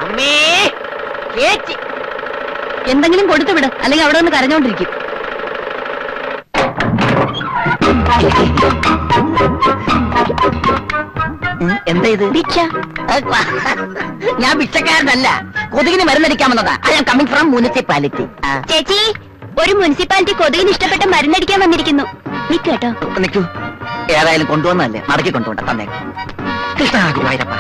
അമ്മേ ചേച്ചി എന്തെങ്കിലും കൊടുത്തു വിട്, അല്ലെങ്കിൽ അവിടെ നിന്ന് കരഞ്ഞോണ്ടിരിക്കും. എന്താ ഇത്? ഭിക്ഷ. ഞാൻ ഭിക്ഷക്കാരനല്ല, കൊതുകിന് മരുന്നടിക്കാമെന്നതാ. I am coming from municipality. ചേച്ചി, ഒരു മുനിസിപ്പാലിറ്റി കൊതുകിന് ഇഷ്ടപ്പെട്ട മരുന്നടിക്കാൻ വന്നിരിക്കുന്നു. നിൽക്കട്ടോ. നിൽക്കൂ, ഏതായാലും കൊണ്ടുവന്നല്ലേ, മടക്കി കൊണ്ടുപോണ്ട. തന്നെ കൃഷ്ണ ഗുരുവായൂരപ്പ.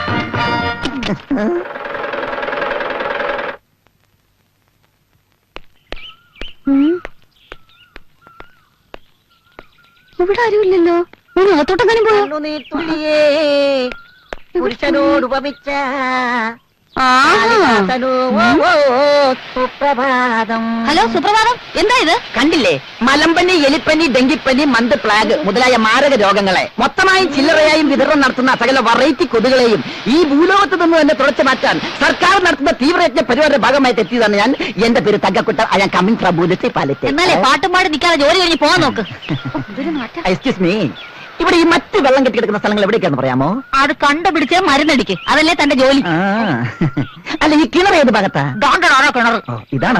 ഇവിടെ ആരുമില്ലല്ലോ. അകത്തോട്ടെങ്ങാനും പോയോ? പുരുഷനോട് ഉപമിച്ച സുപ്രഭാതം. ഹലോ, സുപ്രഭാതം. എന്താ ഇത്? കണ്ടില്ലേ, മലമ്പനി, എലിപ്പനി, ഡെങ്കിപ്പനി, മന്ത് പ്ലാഗ് മുതലായ മാരക രോഗങ്ങളെ മൊത്തമായും ചില്ലറയായും വിതരണം നടത്തുന്ന സകല വെറൈറ്റി കൊതുകളെയും ഈ ഭൂലോകത്ത് നിന്ന് തന്നെ തുടച്ചു മാറ്റാൻ സർക്കാർ നടത്തുന്ന തീവ്രയജ്ഞ പരിപാടിയുടെ ഭാഗമായിട്ട് എത്തിയതാണ് ഞാൻ. എന്റെ പേര് തങ്കക്കുട്ട. I am coming from municipality. എന്നാലേ പാട്ടും പാടി നിൽക്കാതെ ജോലി കഴിഞ്ഞ് പോകാൻ നോക്ക്. എക്സ്ക്യൂസ് മീ, ഇവിടെ ഈ മറ്റ് വെള്ളം കെട്ടിക്കിടക്കുന്ന സ്ഥലങ്ങൾ എവിടേക്കാന്ന് പറയാമോ? അത് കണ്ടുപിടിച്ച് മരുന്നടിക്ക്, അതല്ലേ തന്റെ ജോലി. അല്ല, ഈ കിണർ ഏത് ഭാഗത്താ? കിണർ ഇതാണ്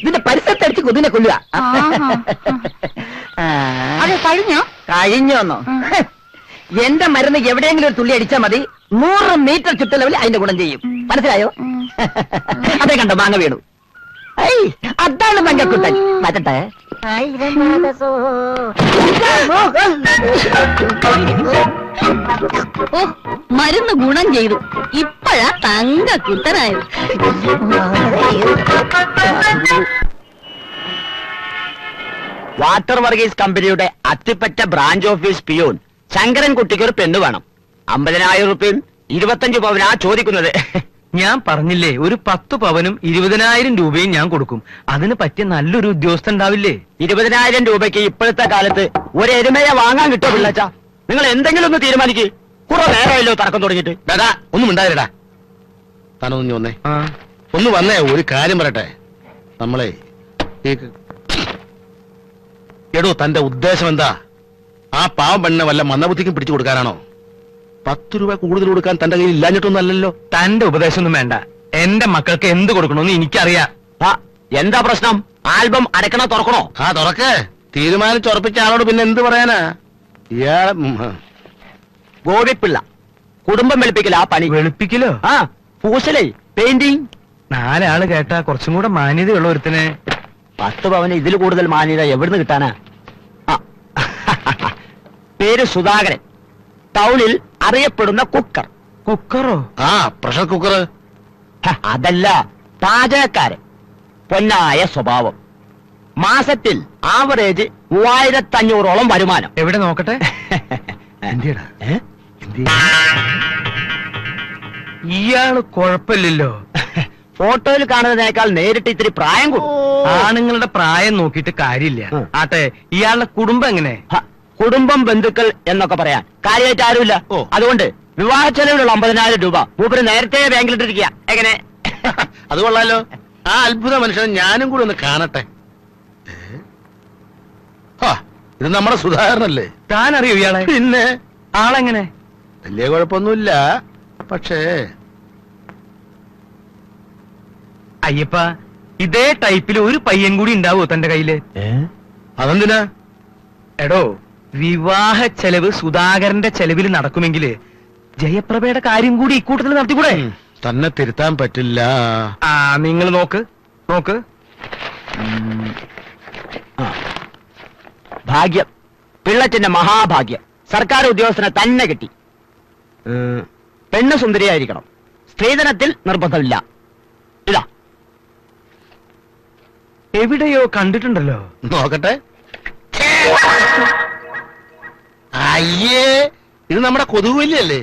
ഇതിന്റെ പരിസരത്ത് അടിച്ച് കൊതിനെ കൊല്ലുക. അത് കഴിഞ്ഞോന്നോ? എന്റെ മരുന്ന് എവിടെയെങ്കിലും ഒരു തുള്ളി അടിച്ചാൽ മതി, 100 മീറ്റർ ചുറ്റളവിൽ അതിന്റെ ഗുണം ചെയ്യും. മനസ്സിലായോ? അതേ കണ്ടോ, മാങ്ങ വീണു. അതാണ് മങ്കക്കുട്ടൻ. മാറ്റട്ടെ. ഓ, മരുന്ന് ഗുണം ചെയ്തു. ഇപ്പഴാ തങ്കക്കുട്ടനായത്. വാട്ടർ വർഗീസ് കമ്പനിയുടെ അത്തിപ്പറ്റ ബ്രാഞ്ച് ഓഫീസ് പിയൂൺ ശങ്കരൻകുട്ടിക്ക് ഒരു പെണ്ണ് വേണം. 50,000 രൂപയും 25 പവനാ ചോദിക്കുന്നത്. ഞാൻ പറഞ്ഞില്ലേ, ഒരു 10 പവനും 20,000 രൂപയും ഞാൻ കൊടുക്കും. അതിന് പറ്റിയ നല്ലൊരു ഉദ്യോഗസ്ഥൻ ഉണ്ടാവില്ലേ? 20,000 രൂപയ്ക്ക് ഇപ്പോഴത്തെ കാലത്ത് ഒരു എരുമയെ വാങ്ങാൻ കിട്ടോ പിള്ളച്ച? നിങ്ങൾ എന്തെങ്കിലും ഒന്ന് തീരുമാനിക്ക്. കുറെ നേരമല്ലോ തർക്കം തുടങ്ങിയിട്ട്. ദാദാ, ഒന്നും ഉണ്ടായിരടാ. താനൊന്നു വന്നേ, ഒന്ന് വന്നേ. ഒരു കാര്യം പറയട്ടെ. നമ്മളെ എടോ, തന്റെ ഉദ്ദേശം എന്താ? ആ പാവം പെണ്ണിനെ വല്ല മന്ദബുദ്ധിക്കും പിടിച്ചു കൊടുക്കാനാണോ? 10 രൂപ കൂടുതൽ കൊടുക്കാൻ തന്റെ കയ്യിൽ ഇല്ലാഞ്ഞിട്ടൊന്നും അല്ലല്ലോ. തന്റെ ഉപദേശമൊന്നും വേണ്ട. എന്റെ മക്കൾക്ക് എന്ത് കൊടുക്കണമെന്ന് എനിക്കറിയാം. എന്താ പ്രശ്നം? ആൽബം അടക്കണോ തുറക്കണോ? തുറക്കേ. തീരുമാനിച്ചുറപ്പിച്ച ആളോട് പിന്നെ എന്ത് പറയാനാ? ഇയാളെ ഗോപിപ്പിള്ള കുടുംബം വെളുപ്പിക്കല. ആ പണി വെളുപ്പിക്കലോ? പൂശലേ, പെയിന്റിങ്. 4 ആള് കേട്ടാ കുറച്ചും കൂടെ മാന്യതയുള്ള ഒരുത്തനെ. 10 പവന് ഇതിൽ കൂടുതൽ മാന്യത എവിടുന്ന് കിട്ടാനാ? പേര് സുധാകരൻ. ടൗണിൽ അറിയപ്പെടുന്ന കുക്കർ. കുക്കറോ? Pressure cooker. അതല്ല, പാചകക്കാരൻ. പൊന്നായ സ്വഭാവം. മാസത്തിൽ ആവറേജ് 3500ഓളം വരുമാനം. എവിടെ നോക്കട്ടെ. ഇയാള് കുഴപ്പമില്ലല്ലോ. ഫോട്ടോയിൽ കാണുന്നതിനേക്കാൾ നേരിട്ട് ഇത്തിരി പ്രായം കൂടും. ആണുങ്ങളുടെ പ്രായം നോക്കിയിട്ട് കാര്യമില്ല. ആട്ടെ, ഇയാളുടെ കുടുംബം എങ്ങനെ? കുടുംബം, ബന്ധുക്കൾ എന്നൊക്കെ പറയാൻ കാര്യമായിട്ട് ആരുമില്ല. അതുകൊണ്ട് വിവാഹ ചെലവിലുള്ള 50,000 രൂപ മൂപ്പര് നേരത്തെ ബാങ്കിലിട്ടിരിക്കുക. എങ്ങനെ? അത് കൊള്ളാലോ. ആ അത്ഭുത മനുഷ്യനെ ഞാനും കൂടി ഒന്ന് കാണട്ടെ. ഇത് നമ്മുടെ സുധാകരനല്ലേ? താൻ അറിയോ ഇയാളെ? പിന്നെ ആളെങ്ങനെ? വലിയ കുഴപ്പമൊന്നുമില്ല. പക്ഷേ അയ്യപ്പ, ഇതേ ടൈപ്പിൽ ഒരു പയ്യൻ കൂടി ഉണ്ടാവോ തന്റെ കയ്യില്? അതെന്തിനാ? എടോ, വിവാഹ ചെലവ് സുധാകരന്റെ ചെലവിൽ നടക്കുമെങ്കില് ജയപ്രഭയുടെ കാര്യം കൂടി ഇക്കൂട്ടത്തിൽ നടത്തിക്കൂടെ? തന്നെ തിരുത്താൻ പറ്റില്ല. നിങ്ങൾ നോക്ക്. ഭാഗ്യം, പിള്ളച്ചന്റെ മഹാഭാഗ്യം. സർക്കാർ ഉദ്യോഗസ്ഥനെ തന്നെ കിട്ടി. പെണ്ണ് സുന്ദരിയായിരിക്കണം. സ്ത്രീധനത്തിൽ നിർബന്ധമില്ല. ഇതാ. എവിടെയോ കണ്ടിട്ടുണ്ടല്ലോ. നോക്കട്ടെ. അയ്യേ, ഇത് നമ്മുടെ കൊതുകുവല്ലിയല്ലേ?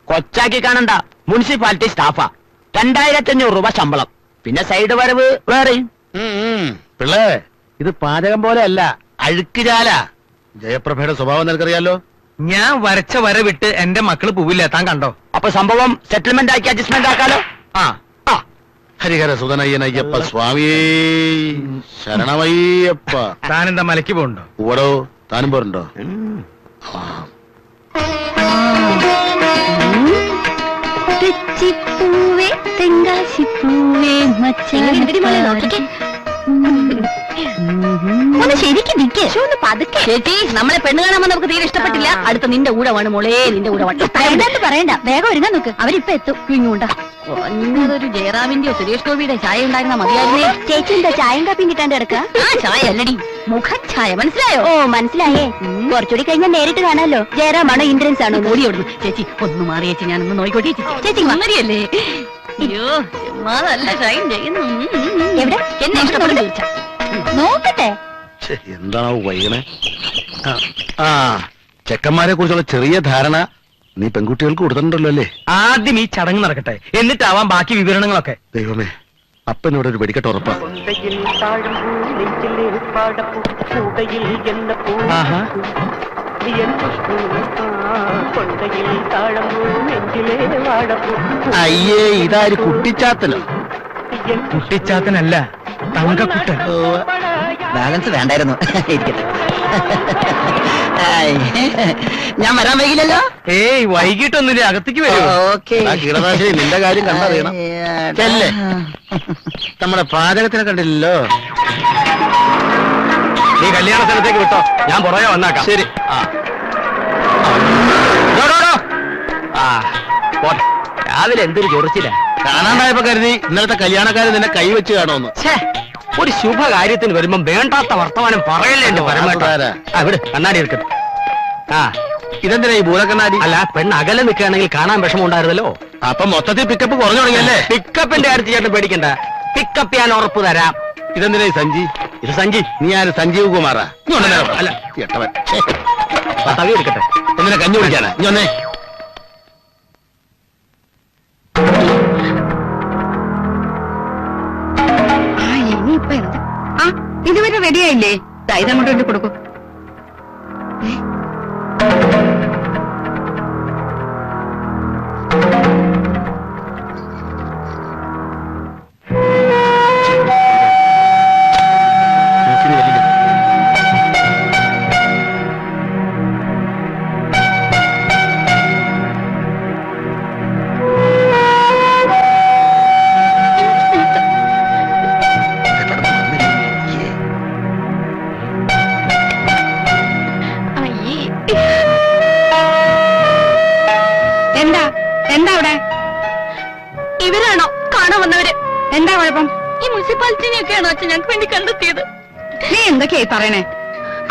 കൊച്ചാക്കി കാണണ്ട, മുനിസിപ്പാലിറ്റി സ്റ്റാഫാ. 2500 രൂപ ശമ്പളം, പിന്നെ സൈഡ് വരവ് വേറെയും. പിള്ളേ, ഇത് പാചകം പോലെ അല്ല, അഴുക്കുചാല. ജയപ്രഭയുടെ സ്വഭാവം നിനക്കറിയാലോ. ഞാൻ വരച്ച വര വിട്ട് എന്റെ മക്കള് പോവില്ല. താൻ കണ്ടോ? അപ്പൊ സംഭവം സെറ്റിൽമെന്റ് ആക്കി അഡ്ജസ്റ്റ്മെന്റ് ആക്കാലോ. ഹരിഹര സുതനയ്യനയ്യപ്പ സ്വാമിയേ ശരണമയ്യപ്പ. താനെന്താ മലയ്ക്ക് പോകണ്ടോ? ഓടോ, താനും പോരുണ്ടോ? തെച്ചിപ്പൂവേ തെങ്കാശിപ്പൂവേ ഒന്ന് ശരിക്കും നിൽക്കേ ഒന്ന് പതുക്കെ. ചേച്ചി നമ്മളെ പെണ്ണ് കാണാൻ നമുക്ക് തീരെ ഇഷ്ടപ്പെട്ടില്ല. അടുത്ത നിന്റെ ഊഴമാണ് മോളെ, നിന്റെ ഊഴമാണ്. പറയണ്ട, വേഗം ഒരുങ്ങാൻ നോക്ക്, അവരിപ്പൊ എത്തും. ഇങ്ങോട്ടാ കുറഞ്ഞതൊരു ജയറാമിന്റെയോ സുരേഷ് ഗോപിയുടെ ചായ ഉണ്ടായിരുന്ന മതിയായിരുന്നേ. ചേച്ചി എന്താ ചായയും കാപ്പിയും കിട്ടാണ്ട് കിടക്കുക? ആ ചായ അല്ലടി, മുഖഛായ. മനസ്സിലായോ? ഓ മനസ്സിലായേ. കുറച്ചുകൂടി കഴിഞ്ഞാൽ നേരിട്ട് കാണാമല്ലോ. ജയറാമാണോ ഇന്ദ്രൻസ് ആണോ? ഓടിയോടുന്നു. ചേച്ചി ഒന്ന് മാറി ചേച്ചി, ഞാനൊന്ന് നോയിക്കോട്ടെ. ചേച്ചി മങ്ങരിയല്ലേ? അയ്യോ നല്ല ഷൈൻ ചെയ്യുന്നു. എവിടെ എന്നെ ഇഷ്ടപ്പെടും ചോദിച്ചാ നോക്കട്ടെ. എന്താണോ വൈകണേ? ആ ചെക്കന്മാരെ കുറിച്ചുള്ള ചെറിയ ധാരണ നീ പെൺകുട്ടികൾക്ക് കൊടുത്തിട്ടുണ്ടല്ലോ അല്ലേ? ആദ്യം ഈ ചടങ്ങ് നടക്കട്ടെ, എന്നിട്ടാവാം ബാക്കി വിവരണങ്ങളൊക്കെ. ദൈവമേ, അപ്പനോട് ഒരു വെടിക്കെട്ട് ഉറപ്പാ. ആഹാ. അയ്യേ, ഇതാര് കുട്ടിച്ചാത്തനോ? കുട്ടിച്ചാത്തനല്ല, തങ്കക്കുട്ടൻ. ബാലൻസ് വേണ്ടായിരുന്നു. ഇരിക്കട്ടെ. ഞാൻ വരാൻ വൈകില്ലല്ലോ. ഏയ് വൈകിട്ടൊന്നുമില്ല, അകത്തേക്ക് വരുമോ? ഓക്കെ. കീടനാശിനി നിന്റെ കാര്യം കണ്ടറിയണം. ചെല്ലേ, നമ്മുടെ പാചകത്തിനെ കണ്ടില്ലല്ലോ. നീ കല്യാണ സ്ഥലത്തേക്ക് വിട്ടോ, ഞാൻ പുറകെ വന്നാക്കാം. ശരി. രാവിലെ എന്തൊരു ചൊറിച്ചില്ല. കാണാണ്ടായപ്പോ കരുതി ഇന്നലത്തെ കല്യാണക്കാരൻ നിന്നെ കൈവച്ച് കാണുമെന്ന്. ഒരു ശുഭകാര്യത്തിന് വരുമ്പം വേണ്ടാത്ത വർത്തമാനം പറയല്ലേ എന്റെ പരമാവധി. അവിടെ കണ്ണാടി എടുക്കട്ടെ. ആ ഇതെന്തിനാ ഈ ഭൂലക്കണ്ണാടി? അല്ല, പെണ്ണ് അകലെ നിൽക്കുകയാണെങ്കിൽ കാണാൻ വിഷമം ഉണ്ടായിരുന്നല്ലോ. അപ്പൊ മൊത്തത്തിൽ പിക്കപ്പ് കുറഞ്ഞു തുടങ്ങിയല്ലേ? പിക്കപ്പിന്റെ കാര്യത്തിൽ ചേട്ടൻ പേടിക്കണ്ട, പിക്കപ്പ് ചെയ്യാൻ ഉറപ്പ് തരാം. ഇതെന്തിനാ ഈ സഞ്ജി? ഇത് സഞ്ജി. നീ ആര്? സഞ്ജീവ് കുമാറാ? അല്ല, എട്ടവൻ. തവി എടുക്കട്ടെ. എന്തിനാ കഞ്ഞി കുടിക്കാനാ? നീ ഒന്നേ. ഇനിയിപ്പൊ എന്താ? ആ ഇതുവരെ റെഡിയായില്ലേ? ഇതങ്ങോട്ട് വേണ്ടി കൊടുക്കൂ. എന്താ അവിടെ? ഇവരാണോ കാണാൻ വന്നവര്? എന്താ കുഴപ്പം? ഈ മുനിസിപ്പാലിറ്റിനെയൊക്കെയാണോ അച്ഛൻ ഞങ്ങൾക്ക് വേണ്ടി കണ്ടെത്തിയത്? നീ എന്തൊക്കെയായി പറയണേ?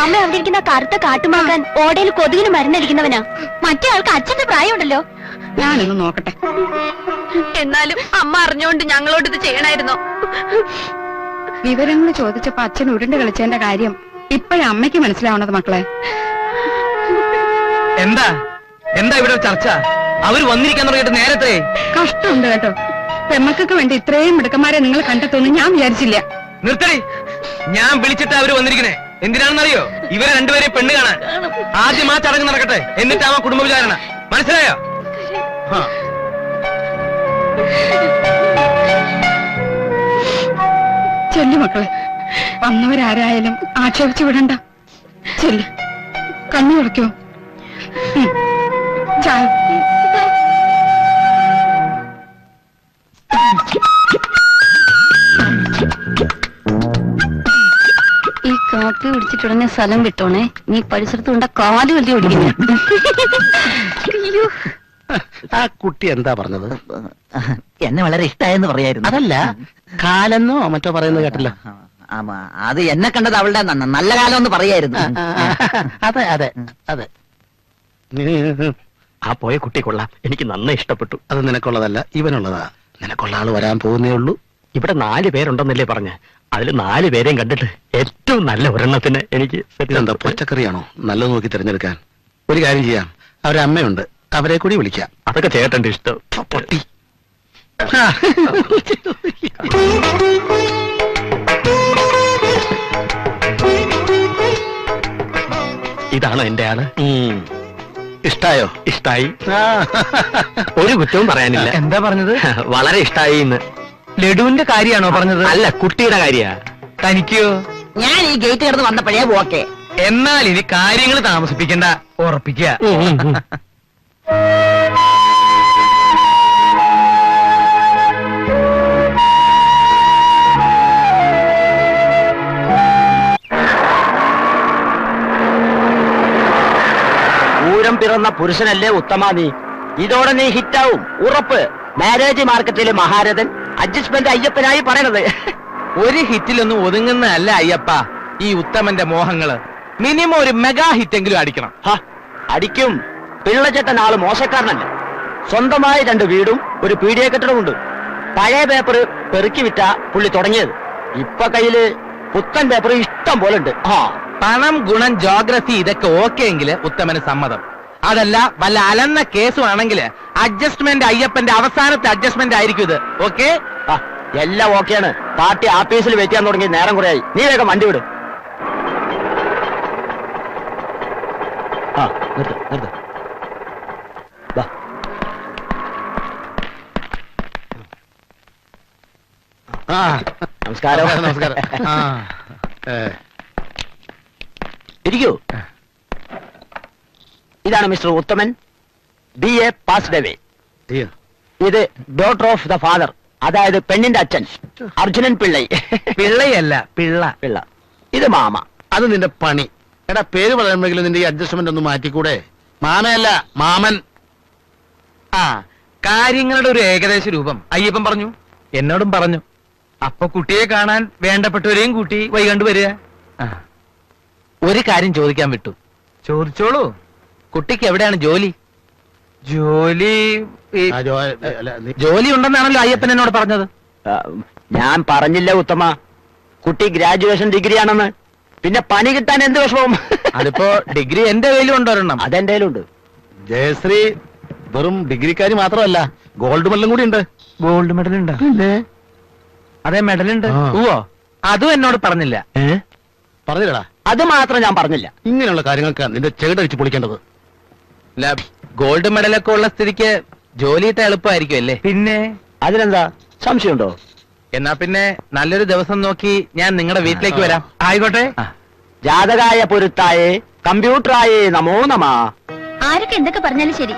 അമ്മ അവിടെ ഇരിക്കുന്ന കറുത്ത കാട്ടുമാക്കാൻ ഓടയിൽ കൊതുകിന് മരുന്നടിക്കുന്നവനാ. മറ്റേ ആൾക്ക് അച്ഛന്റെ പ്രായമുണ്ടല്ലോ. ഞാനൊന്ന് നോക്കട്ടെ. എന്നാലും അമ്മ അറിഞ്ഞുകൊണ്ട് ഞങ്ങളോട് ഇത് ചെയ്യണായിരുന്നോ? വിവരങ്ങൾ ചോദിച്ചപ്പോ അച്ഛൻ ഉരുണ്ട് കളിച്ചതിന്റെ കാര്യം ഇപ്പോഴും അമ്മയ്ക്ക് മനസ്സിലാവണത് മക്കളെ. എന്താ എന്താ ഇവിടെ ചർച്ച? അവര് വന്നിരിക്കാൻ തുടങ്ങിയിട്ട് നേരത്തെ കഷ്ടമുണ്ട് കേട്ടോ. പെമ്മക്കൊക്കെ വേണ്ടി ഇത്രയും മിടുക്കന്മാരെ നിങ്ങൾ കണ്ടെത്തുമെന്ന് ഞാൻ വിചാരിച്ചില്ല. നിർത്തടി. ഞാൻ വിളിച്ചിട്ട് അവര് വന്നിരിക്കണേ എന്തിനാണെന്നറിയോ? ഇവരെ രണ്ടുപേരെ പെണ്ണ് കാണാൻ. ആദ്യം ആ ചടങ്ങ് നടക്കട്ടെ, എന്നിട്ടാവാ കുടുംബ വിചാരണ. മനസ്സിലായോ? ചെല്ലു മക്കളെ, വന്നവരാരായാലും ആക്ഷേപിച്ചു വിടണ്ട. ചെല്ലു, കണ്ണു തുറക്കോ. ചായ. ഈ കാപ്പി കുടിച്ചിട്ടുടനെ സ്ഥലം വിട്ടോണേ. നീ പരിസരത്ത് കൊണ്ട കാല് വലിയ ഓടിക്കുന്നു. ആ കുട്ടി എന്താ പറഞ്ഞത്? എന്നെ വളരെ ഇഷ്ടമായെന്ന് പറയായിരുന്നു. അതല്ല, കാലെന്നോ മറ്റോ പറയുന്നത് കേട്ടല്ലോ. അത് എന്നെ കണ്ടത് അവളുടെ നല്ല കാലം എന്ന് പറയായിരുന്നു. അതെ അതെ അതെ. ആ പോയ കുട്ടി കൊള്ളാം, എനിക്ക് നന്നായി ഇഷ്ടപ്പെട്ടു. അത് നിനക്കുള്ളതല്ല, ഇവനുള്ളതാ. നിനക്കുള്ള ആള് വരാൻ പോകുന്നേ ഉള്ളൂ. ഇവിടെ 4 പേരുണ്ടെന്നല്ലേ പറഞ്ഞ? അതിൽ 4 പേരെയും കണ്ടിട്ട് ഏറ്റവും നല്ല ഒരെണ്ണത്തിന് എനിക്ക് എന്താ പച്ചക്കറിയാണോ നല്ലത് നോക്കി തിരഞ്ഞെടുക്കാൻ? ഒരു കാര്യം ചെയ്യാം, അവരമ്മയുണ്ട്, അവരെ കൂടി വിളിക്കാം. അതൊക്കെ ചേട്ടന്റെ ഇഷ്ടം. പൊട്ടി. ഇതാണോ എന്റെ ആള്? ഇഷ്ടായോ? ഇഷ്ടായി. ഒരു കുറ്റവും പറയാനില്ല. എന്താ പറഞ്ഞത്? വളരെ ഇഷ്ടായി എന്ന്. ലഡുവിന്റെ കാര്യാണോ പറഞ്ഞത്? അല്ല, കുട്ടിയുടെ കാര്യ. തനിക്കോ? ഞാൻ ഈ ഗേറ്റ് കിടന്ന് വന്നപ്പോഴേ ഓക്കെ. എന്നാൽ ഇനി കാര്യങ്ങൾ താമസിപ്പിക്കണ്ട, ഉറപ്പിക്കുക. ഉത്തരം പിറന്ന പുരുഷനല്ലേ ഉത്തമ നീ. ഇതോടെ നീ ഹിറ്റാവും ഉറപ്പ്. മാരേജ് മാർക്കറ്റിലെ മഹാരഥൻ അഡ്ജസ്റ്റ്മെന്റ് അയ്യപ്പനായി പറയണത്. ഒരു ഹിറ്റിലൊന്നും ഒതുങ്ങുന്നതല്ല അയ്യപ്പ ഈ ഉത്തമന്റെ മോഹങ്ങള്. മിനിമം ഒരു മെഗാ ഹിറ്റെങ്കിലും അടിക്കണം. ഹ, അടിക്കും. പിള്ളച്ചേട്ടൻ ആള് മോശക്കാരനല്ല. സ്വന്തമായി 2 വീടും ഒരു പീഡിയ കെട്ടിടമുണ്ട്. പഴയ പേപ്പർ പെറുക്കി വിറ്റ പുള്ളി തുടങ്ങിയത്. ഇപ്പൊ കയ്യില് പുത്തൻ പേപ്പർ ഇഷ്ടം പോലെ ഉണ്ട്. പണം, ഗുണം, ജോഗ്രഫി ഇതൊക്കെ ഓക്കെ എങ്കില് ഉത്തമന് സമ്മതം. അതല്ല വല്ല അലന്ന കേസും അഡ്ജസ്റ്റ്മെന്റ് അയ്യപ്പന്റെ അവസാനത്തെ അഡ്ജസ്റ്റ്മെന്റ് ആയിരിക്കും ഇത്. ഓക്കെ? എല്ലാം ഓക്കെയാണ്. പാർട്ടി ആഫീസിൽ വെയിറ്റ് ചെയ്യാൻ തുടങ്ങി നേരം കുറയായി. നീ വേഗം വണ്ടി വിട്. നിർത്ത് നിർത്ത്. നമസ്കാരം. നമസ്കാരം. ഇരിക്കൂ. ഇതാണ് മിസ്റ്റർ ഉത്തമൻ, BA പാസ്ഡ് അവേ. ഇത് ഡോട്ടർ ഓഫ് ദ ഫാദർ, അതായത് പെണ്ണിന്റെ അച്ഛൻ അർജുനൻ പിള്ളൈ. പിള്ളയല്ല പിള്ള. പിള്ള. ഇത് മാമ. അത് നിന്റെ പണി. എടാ, പേര് പറയുമ്പോഴെങ്കിലും നിന്റെ ഈ അഡ്ജസ്റ്റ്മെന്റ് ഒന്ന് മാറ്റിക്കൂടെ? മാമയല്ല, മാമൻ. കാര്യങ്ങളുടെ ഒരു ഏകദേശ രൂപം അയ്യപ്പൻ പറഞ്ഞു, എന്നോടും പറഞ്ഞു. അപ്പൊ കുട്ടിയെ കാണാൻ വേണ്ടപ്പെട്ടവരെയും കൂട്ടി വൈകണ്ട് വരിക. ഒരു കാര്യം ചോദിക്കാൻ വിട്ടു. ചോദിച്ചോളൂ. കുട്ടിക്ക് എവിടെയാണ് ജോലി? ജോലി ഉണ്ടെന്നാണല്ലോ അയ്യപ്പൻ എന്നോട് പറഞ്ഞത്. ഞാൻ പറഞ്ഞില്ല ഉത്തമ, കുട്ടി ഗ്രാജുവേഷൻ ഡിഗ്രി ആണെന്ന്. പിന്നെ പണി കിട്ടാൻ എന്ത് വിഷമവും? അതിപ്പോ ഡിഗ്രി എന്റെ കയ്യിലും ഉണ്ടൊരെണ്ണം. അതെന്റെ കയ്യിലുണ്ട്. ജയശ്രീ വെറും ഡിഗ്രിക്കാരി മാത്രമല്ല, ഗോൾഡ് മെഡലും കൂടി ഉണ്ട്. ഗോൾഡ് മെഡൽ ഉണ്ട്? അതെ, മെഡലുണ്ട്. ഓ, അതും എന്നോട് പറഞ്ഞില്ല. പറഞ്ഞില്ലടാ? അത് മാത്രം ഞാൻ പറഞ്ഞില്ല. ഇങ്ങനെയുള്ള കാര്യങ്ങൾക്ക് നിന്റെ ചെകിടടിച്ച് പൊളിക്കേണ്ടത്. ഗോൾഡ് മെഡലൊക്കെ ഉള്ള സ്ഥിതിക്ക് ജോലിയിട്ട് എളുപ്പമായിരിക്കും അല്ലേ? പിന്നെ അതിനെന്താ സംശയമുണ്ടോ? എന്നാ പിന്നെ നല്ലൊരു ദിവസം നോക്കി ഞാൻ നിങ്ങളുടെ വീട്ടിലേക്ക് വരാം. ആയിക്കോട്ടെ. ജാതകായ പൊരുത്തായേ കമ്പ്യൂട്ടറായേ നമോ നമ. ആരൊക്കെ എന്തൊക്കെ പറഞ്ഞാലും ശരി,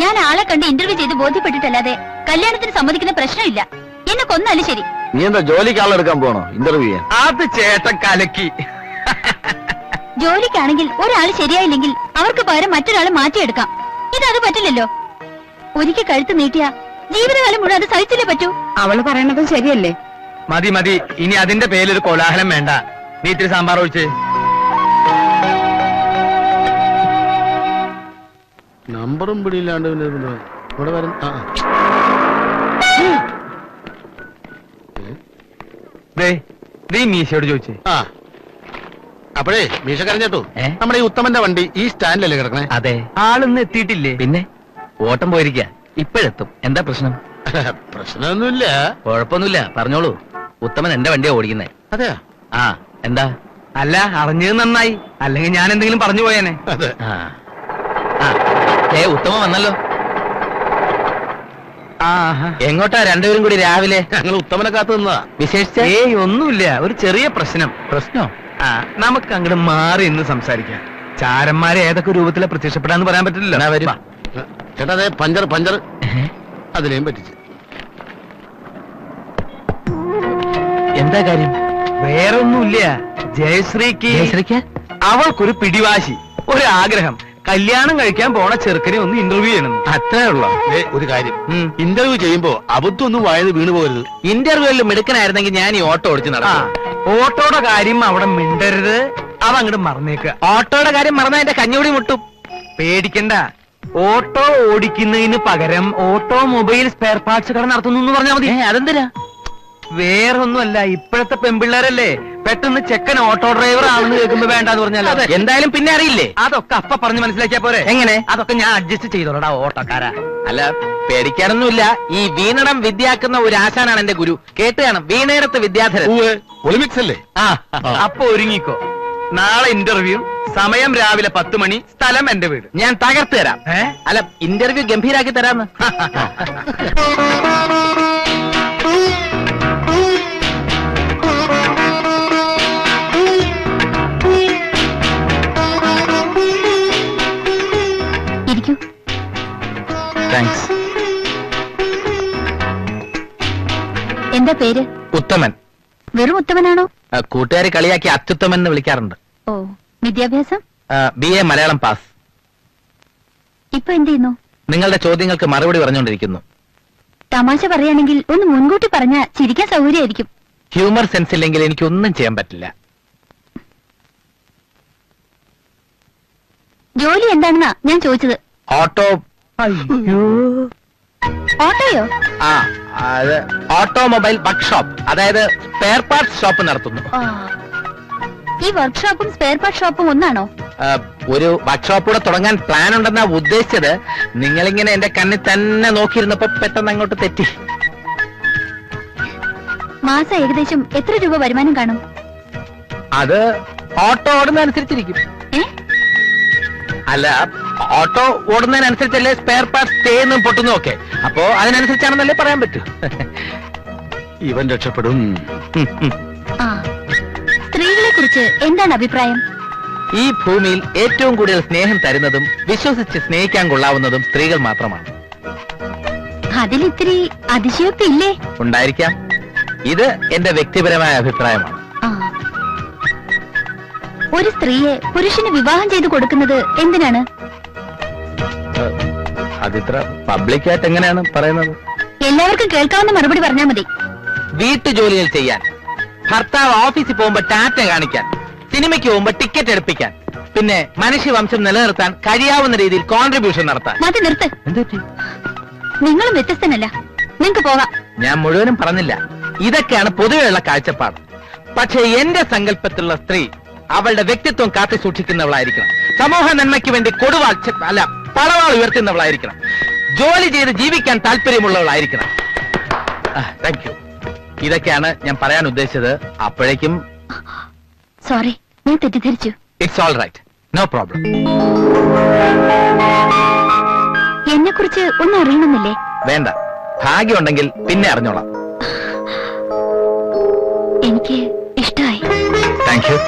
ഞാൻ ആളെ കണ്ട് ഇന്റർവ്യൂ ചെയ്ത് ബോധ്യപ്പെട്ടിട്ടല്ലാതെ കല്യാണത്തിന് സമ്മതിക്കുന്ന പ്രശ്നമില്ല. എന്നെ കൊന്നാലും ശരി. നീ എന്താ ജോലിക്ക് ആളെടുക്കാൻ പോണോ ഇന്റർവ്യൂ ചെയ്യാൻ? അത് ചേട്ടൻ കലക്കി. ജോലിക്കാണെങ്കിൽ ഒരാൾ ശരിയായില്ലെങ്കിൽ അവർക്ക് പകരം മറ്റൊരാളെ മാറ്റിയെടുക്കാം. ഇതത് പറ്റില്ലല്ലോ. ഒരിക്കൽ കഴുത്ത് നീട്ടിയ ജീവിതകാലം മുഴുവൻ അത് സഹിച്ചില്ലേ പറ്റൂ. അവള് പറയണത് ശരിയല്ലേ? മതി മതി, ഇനി അതിന്റെ പേരിലൊരു കോലാഹലം വേണ്ട. നീ ഇത്തിരി സാമ്പാർ ഒഴിച്ച്. നമ്പറും പിടിയില്ലാണ്ട് ഇവിടെ വരും. നീ മീശയോട് ചോദിച്ചേ. അപ്പോഴേ മീശക്കാരൻ ചേട്ടു, നമ്മുടെ ഈ ഉത്തമന്റെ വണ്ടി ഈ സ്റ്റാൻഡിലല്ലേ കിടക്കണേ? അതെ. ആളൊന്നും എത്തിയിട്ടില്ലേ? പിന്നെ ഓട്ടം പോയിരിക്ക. ഇപ്പോഴെത്തും. എന്താ പ്രശ്നം? പ്രശ്നമൊന്നുമില്ല. കുഴപ്പമൊന്നുമില്ല, പറഞ്ഞോളൂ. ഉത്തമൻ എന്റെ വണ്ടിയാ ഓടിക്കുന്നേ. അതെയാ? എന്താ? അല്ല, അറിഞ്ഞത് നന്നായി. അല്ലെങ്കിൽ ഞാൻ എന്തെങ്കിലും പറഞ്ഞു പോയേനെ. അതെ. ഉത്തമൻ വന്നല്ലോ. എങ്ങോട്ടാ രണ്ടുപേരും കൂടി രാവിലെ? ഞങ്ങൾ ഉത്തമനെ കാത്തു നിന്നതാ. വിശേഷിച്ച? ഒന്നുമില്ല, ഒരു ചെറിയ പ്രശ്നം. പ്രശ്നോ? നമുക്ക് അങ്ങോട്ട് മാറി ഇന്ന് സംസാരിക്കാം. ചാരന്മാരെ ഏതൊക്കെ രൂപത്തിലെ പ്രത്യക്ഷപ്പെടാന്ന് പറയാൻ പറ്റില്ലല്ലോ. ചേട്ടാ, അതെ, പഞ്ചർ പഞ്ചർ അതിനെയും പറ്റിച്ച്. എന്താ കാര്യം? വേറൊന്നുമില്ല. ജയശ്രീക്ക് അവൾക്കൊരു പിടിവാശി, ഒരു ആഗ്രഹം. കല്യാണം കഴിക്കാൻ പോണ ചെറുക്കനെ ഒന്ന് ഇന്റർവ്യൂ ചെയ്യണം. അത്രേ ഉള്ളൂ. ഒരു കാര്യം, ഇന്റർവ്യൂ ചെയ്യുമ്പോ അബദ്ധം ഒന്നും വായത് വീണു പോകരുത്. ഇന്റർവ്യൂവിൽ മിടുക്കനായിരുന്നെങ്കിൽ ഞാൻ ഈ ഓട്ടോ ഓടിച്ച് നടക്കാം. ഓട്ടോയുടെ കാര്യം അവിടെ മിണ്ടരുത്. അവ അങ്ങോട്ട് മറന്നേക്കുക. ഓട്ടോയുടെ കാര്യം മറന്നാ എന്റെ കഞ്ഞൂടി മുട്ടും. പേടിക്കണ്ട. ഓട്ടോ ഓടിക്കുന്നതിന് പകരം ഓട്ടോമൊബൈൽ സ്പെയർ പാർട്സ് കട നടത്തുന്നു എന്ന് പറഞ്ഞാൽ മതി. അതെന്തിനാ? വേറൊന്നുമല്ല, ഇപ്പോഴത്തെ പെമ്പിള്ളേരല്ലേ പെട്ടെന്ന് ചെക്കൻ ഓട്ടോ ഡ്രൈവർ ആണെന്ന് കേൾക്കുമ്പോ വേണ്ടെന്ന് പറഞ്ഞാലോ. എന്തായാലും പിന്നെ അറിയില്ലേ? അതൊക്കെ അപ്പ പറഞ്ഞ് മനസ്സിലാക്കിയാ പോരെ. എങ്ങനെ? അതൊക്കെ ഞാൻ അഡ്ജസ്റ്റ് ചെയ്തോളടാ ഓട്ടോക്കാരാ. അല്ല, പേടിക്കാനൊന്നുമില്ല. ഈ വീണടം വിദ്യാക്കുന്ന ഒരു ആശാനാണ് എന്റെ ഗുരു. കേട്ട് കാണും, വീണയിടത്ത് വിദ്യാധരൻ. ഒളിമ്പിക്സ് അല്ലേ? അപ്പൊ ഒരുങ്ങിക്കോ. നാളെ ഇന്റർവ്യൂ, സമയം രാവിലെ 10 മണി, സ്ഥലം എന്റെ വീട്. ഞാൻ തകർത്ത് തരാം. അല്ല, ഇന്റർവ്യൂ ഗംഭീരാക്കി തരാന്ന്. താങ്ക്സ്. എന്താ പേര്? ഉത്തമൻ. വെറും ഉത്തമനാണോ? കൂട്ടുകാരെ കളിയാക്കി അത്യുത്തമൻ എന്ന് വിളിക്കാറുണ്ട്. ഓ, വിദ്യാഭ്യാസം? BA Malayalam pass. ഇപ്പൊ എന്ത് ചെയ്യുന്നു? നിങ്ങളുടെ ചോദ്യങ്ങൾക്ക് മറുപടി പറഞ്ഞുകൊണ്ടിരിക്കുന്നു. തമാശ പറയുകയാണെങ്കിൽ ഒന്ന് മുൻകൂട്ടി പറഞ്ഞ ചിരിക്കാൻ സൗകര്യമായിരിക്കും. ഹ്യൂമർ സെൻസ് ഇല്ലെങ്കിൽ എനിക്കൊന്നും ചെയ്യാൻ പറ്റില്ല. ജോലി എന്താണെന്നാ ഞാൻ ചോദിച്ചത്. ഓട്ടോ ഓട്ടോയോ? ആ, അത് ഓട്ടോമൊബൈൽ വർക്ക്ഷോപ്പ്, അതായത് സ്പെയർ പാർട്സ് ഷോപ്പ് നടത്തുന്നു. ആ, ഈ വർക്ക്ഷോപ്പും സ്പെയർ പാർട്ട് ഷോപ്പും ഒന്നാണോ? ഒരു വർക്ക്ഷോപ്പ് കൂടെ തുടങ്ങാൻ പ്ലാൻ ഉണ്ടെന്നാ ഉദ്ദേശിച്ചത്. നിങ്ങളിങ്ങനെ എന്റെ കണ്ണിൽ തന്നെ നോക്കിയിരുന്നപ്പോ പെട്ടെന്ന് അങ്ങോട്ട് തെറ്റി. മാസം ഏകദേശം എത്ര രൂപ വരുമാനം കാണും? അത് ഓട്ടോ ഓടുന്നതനുസരിച്ചിരിക്കും. ഏ? അല്ല, ഓട്ടോ ഓടുന്നതിനനുസരിച്ചല്ലേ സ്പെയർ പാർട്സ് തേന്നും പൊട്ടുന്നും ഒക്കെ. അപ്പോ അതിനനുസരിച്ചാണെന്നല്ലേ പറയാൻ പറ്റൂ. ഇവൻ രക്ഷപ്പെടും. ആ, സ്ത്രീകളെ കുറിച്ച് എന്താണ് അഭിപ്രായം? ഈ ഭൂമിയിൽ ഏറ്റവും കൂടുതൽ സ്നേഹം തരുന്നതും വിശ്വസിച്ച് സ്നേഹിക്കാൻ കൊള്ളാവുന്നതും സ്ത്രീകൾ മാത്രമാണ്. അതിലിത്തിരി അതിശയോക്തി ഇല്ലേ? ഉണ്ടായിരിക്കാം. ഇത് എന്റെ വ്യക്തിപരമായ അഭിപ്രായമാണ്. ആ, ഒരു സ്ത്രീയെ പുരുഷന് വിവാഹം ചെയ്തു കൊടുക്കുന്നത് എന്തിനാണ്? അതിത്ര പബ്ലിക്കായിട്ട് എങ്ങനെയാണ് പറയുന്നത്? എല്ലാവർക്കും കേൾക്കാവുന്ന മറുപടി പറഞ്ഞാൽ മതി. വീട്ടുജോലികൾ ചെയ്യാൻ, ഭർത്താവ് ഓഫീസിൽ പോകുമ്പോ ടാറ്റ കാണിക്കാൻ, സിനിമയ്ക്ക് പോകുമ്പോ ടിക്കറ്റ് എടുപ്പിക്കാൻ, പിന്നെ മനുഷ്യവംശം നിലനിർത്താൻ കഴിയാവുന്ന രീതിയിൽ കോൺട്രിബ്യൂഷൻ നടത്താൻ. മതി, നിർത്ത്. എന്തുപറ്റി? നിങ്ങളും വ്യത്യസ്തനല്ല. നിങ്ങൾക്ക് പോകാം. ഞാൻ മുഴുവനും പറഞ്ഞില്ല. ഇതൊക്കെയാണ് പൊതുവെയുള്ള കാഴ്ചപ്പാട്. പക്ഷേ എന്റെ സങ്കല്പത്തിലുള്ള സ്ത്രീ അവളുടെ വ്യക്തിത്വം കാത്തു സൂക്ഷിക്കുന്നവളായിരിക്കണം. സമൂഹ നന്മയ്ക്ക് വേണ്ടി കൊടുവാൾ അല്ല പളവാൾ ഉയർത്തുന്നവളായിരിക്കണം. ജോലി ചെയ്ത് ജീവിക്കാൻ താല്പര്യമുള്ളവളായിരിക്കണം. Thank you. ഇതൊക്കെയാണ് ഞാൻ പറയാൻ ഉദ്ദേശിച്ചത്. അപ്പോഴേക്കും സോറി, ഞാൻ തെറ്റിദ്ധരിച്ചു. It's all right, no problem. എന്നെ കുറിച്ച് ഒന്നും അറിയണമെന്നില്ലേ? വേണ്ട, ഭാഗ്യമുണ്ടെങ്കിൽ പിന്നെ അറിഞ്ഞോളാം. എനിക്ക് ഇഷ്ടമായി. Thank you.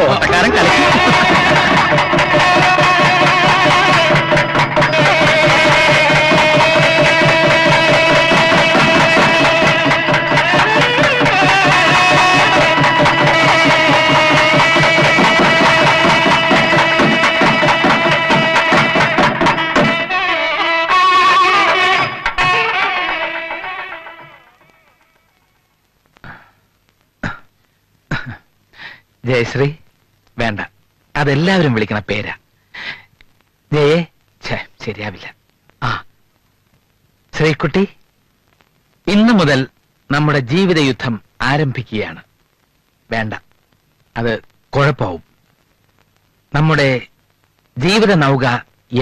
ഓട്ടക്കാരൻ കളിക്കും. ജയശ്രീ വേണ്ട, അതെല്ലാവരും വിളിക്കണ പേരാ. ജയേ ശരിയാവില്ല. ആ, ശ്രീകുട്ടി, ഇന്നു മുതൽ നമ്മുടെ ജീവിത യുദ്ധം ആരംഭിക്കുകയാണ്. വേണ്ട, അത് കുഴപ്പമാവും. നമ്മുടെ ജീവിത നൗക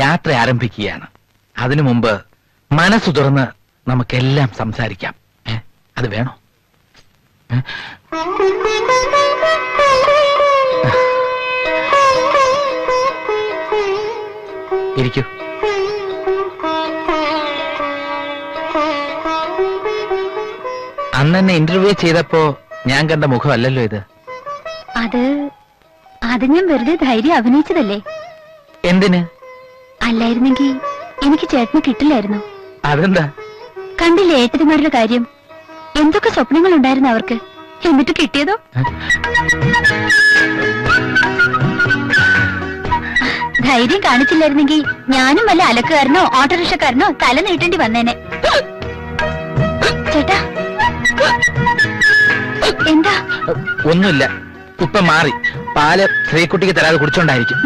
യാത്ര ആരംഭിക്കുകയാണ്. അതിനു മുമ്പ് മനസ്സു തുറന്ന് നമുക്കെല്ലാം സംസാരിക്കാം. അത് വേണോ? ഇരിക്കൂ. അന്ന് എന്നെ ഇന്റർവ്യൂ ചെയ്തപ്പോ ഞാൻ കണ്ട മുഖമല്ലല്ലോ ഇത്. അത് ഞാൻ വെറുതെ ധൈര്യം അഭിനയിച്ചതല്ലേ. എന്തിന്? അല്ലായിരുന്നെങ്കിൽ എനിക്ക് ചേട്ടന് കിട്ടില്ലായിരുന്നു. അതെന്താ? കണ്ടില്ലേ ഏട്ടന്മാരുടെ കാര്യം? എന്തൊക്കെ സ്വപ്നങ്ങൾ ഉണ്ടായിരുന്നു അവർക്ക്, എന്നിട്ട് കിട്ടിയതോ? ധൈര്യം കാണിച്ചില്ലായിരുന്നെങ്കിൽ ഞാനും വല്ല അലക്കുകാരനോ ഓട്ടോറിക്ഷക്കാരനോ തല നീട്ടേണ്ടി വന്നേനെ. ചേട്ടാ, എന്താ? ഒന്നുമില്ല, ഇപ്പൊ മാറി. പാല് ശ്രീകുട്ടിക്ക് തരാതെ കുടിച്ചോണ്ടായിരിക്കും.